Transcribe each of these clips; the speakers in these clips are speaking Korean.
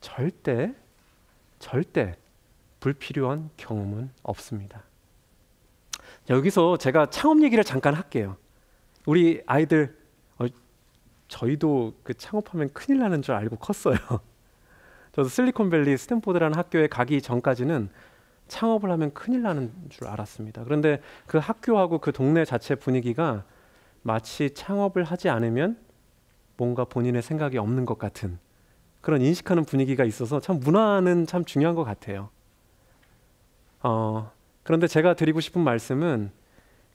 절대 불필요한 경험은 없습니다. 여기서 제가 창업 얘기를 잠깐 할게요. 우리 아이들 저희도 그 창업하면 큰일 나는 줄 알고 컸어요. 저도 실리콘밸리 스탠포드라는 학교에 가기 전까지는 창업을 하면 큰일 나는 줄 알았습니다. 그런데 그 학교하고 그 동네 자체 분위기가 마치 창업을 하지 않으면 뭔가 본인의 생각이 없는 것 같은 그런 인식하는 분위기가 있어서 참 문화는 참 중요한 것 같아요. 그런데 제가 드리고 싶은 말씀은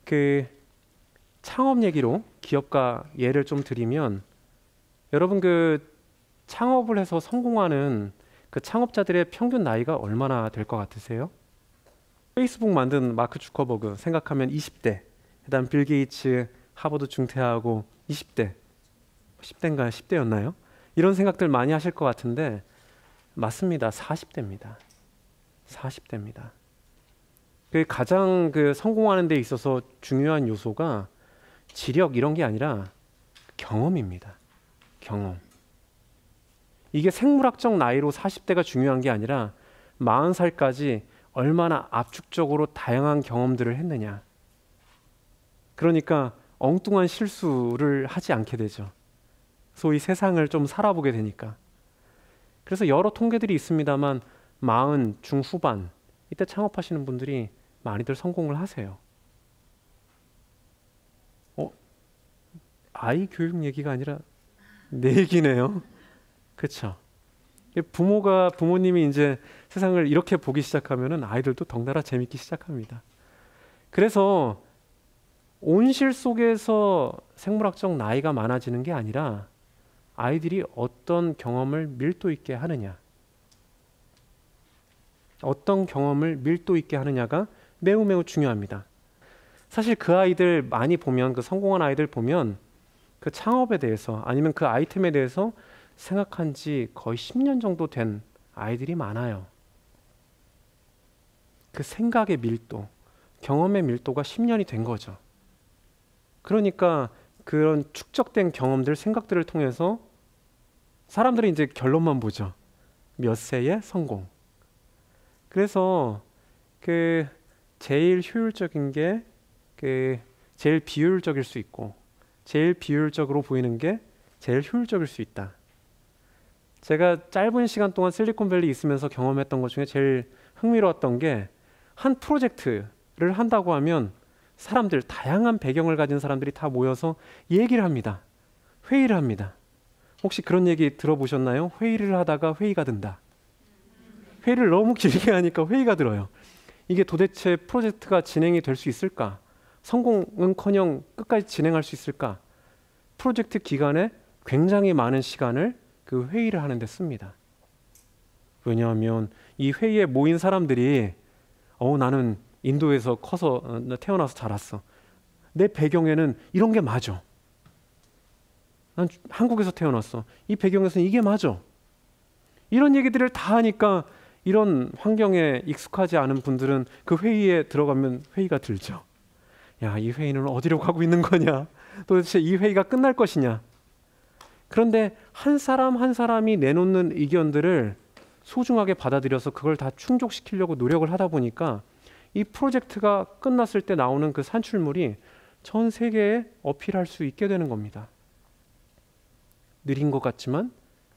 그 창업 얘기로 기업가 예를 좀 드리면, 여러분 그 창업을 해서 성공하는 그 창업자들의 평균 나이가 얼마나 될 것 같으세요? 페이스북 만든 마크 주커버그 생각하면 20대, 그다음 빌 게이츠 하버드 중퇴하고 20대, 10대인가요? 10대였나요? 이런 생각들 많이 하실 것 같은데 맞습니다. 40대입니다. 40대입니다. 그 가장 그 성공하는 데 있어서 중요한 요소가 지력 이런 게 아니라 경험입니다. 경험. 이게 생물학적 나이로 40대가 중요한 게 아니라 40살까지 얼마나 압축적으로 다양한 경험들을 했느냐. 그러니까 엉뚱한 실수를 하지 않게 되죠. 소위 세상을 좀 살아보게 되니까. 그래서 여러 통계들이 있습니다만 40 중후반 이때 창업하시는 분들이 많이들 성공을 하세요. 아이 교육 얘기가 아니라 내 얘기네요. 그렇죠? 부모님이 이제 세상을 이렇게 보기 시작하면은 아이들도 덩달아 재밌기 시작합니다. 그래서 온실 속에서 생물학적 나이가 많아지는 게 아니라 아이들이 어떤 경험을 밀도 있게 하느냐, 어떤 경험을 밀도 있게 하느냐가 매우 중요합니다. 사실 그 아이들 많이 보면, 그 성공한 아이들 보면 그 창업에 대해서 아니면 그 아이템에 대해서 생각한 지 거의 10년 정도 된 아이들이 많아요. 그 생각의 밀도, 경험의 밀도가 10년이 된 거죠. 그러니까 그런 축적된 경험들, 생각들을 통해서 사람들이 이제 결론만 보죠. 몇 세의 성공. 그래서 그 제일 효율적인 게 그 제일 비효율적일 수 있고, 제일 비효율적으로 보이는 게 제일 효율적일 수 있다. 제가 짧은 시간 동안 실리콘밸리 있으면서 경험했던 것 중에 제일 흥미로웠던 게, 한 프로젝트를 한다고 하면 사람들, 다양한 배경을 가진 사람들이 다 모여서 얘기를 합니다. 회의를 합니다. 혹시 그런 얘기 들어보셨나요? 회의를 하다가 회의가 든다. 회의를 너무 길게 하니까 회의가 들어요. 이게 도대체 프로젝트가 진행이 될 수 있을까? 성공은커녕 끝까지 진행할 수 있을까? 프로젝트 기간에 굉장히 많은 시간을 그 회의를 하는 데 씁니다. 왜냐하면 이 회의에 모인 사람들이 나는 인도에서 커서 태어나서 자랐어. 내 배경에는 이런 게 맞아. 난 한국에서 태어났어. 이 배경에서는 이게 맞아. 이런 얘기들을 다 하니까 이런 환경에 익숙하지 않은 분들은 그 회의에 들어가면 회의가 들죠. 야, 이 회의는 어디로 가고 있는 거냐? 도대체 이 회의가 끝날 것이냐? 그런데 한 사람 한 사람이 내놓는 의견들을 소중하게 받아들여서 그걸 다 충족시키려고 노력을 하다 보니까 이 프로젝트가 끝났을 때 나오는 그 산출물이 전 세계에 어필할 수 있게 되는 겁니다. 느린 것 같지만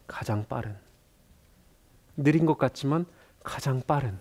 가장 빠른. 느린 것 같지만 가장 빠른.